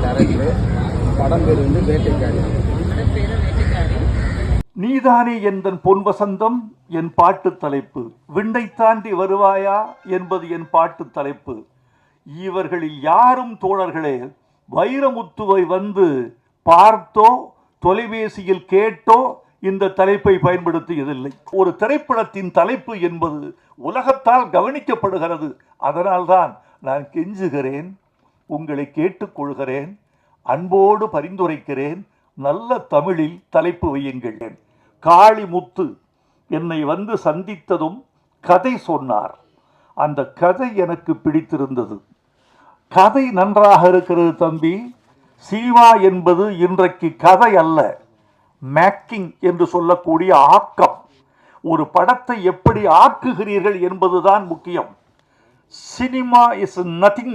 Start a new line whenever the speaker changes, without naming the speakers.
Director. படம் பேர் வந்து வேட்டைக்காரி.
நீதானே எந்தன் பொன் வசந்தம் என் பாட்டு தலைப்பு, விண்ணை தாண்டி வருவாயா என்பது என் பாட்டு தலைப்பு. இவர்களில் யாரும் தோழர்களே வைரமுத்துவை வந்து பார்த்தோ தொலைபேசியில் கேட்டோ இந்த தலைப்பை பயன்படுத்தியதில்லை. ஒரு திரைப்படத்தின் தலைப்பு என்பது உலகத்தால் கவனிக்கப்படுகிறது. அதனால்தான் நான் கெஞ்சுகிறேன், உங்களை கேட்டுக்கொள்கிறேன், அன்போடு பரிந்துரைக்கிறேன், நல்ல தமிழில் தலைப்பு வையுங்கள். காளிமுத்து என்னை வந்து சந்தித்ததும் கதை சொன்னார். அந்த கதை எனக்கு பிடித்திருந்தது. கதை நன்றாக இருக்கிறது தம்பி. சினிமா என்பது இன்றைக்கு கதை அல்ல, மேக்கிங் என்று சொல்லக்கூடிய ஆக்கம். ஒரு படத்தை எப்படி ஆக்குகிறீர்கள் என்பதுதான் முக்கியம். Cinema is nothing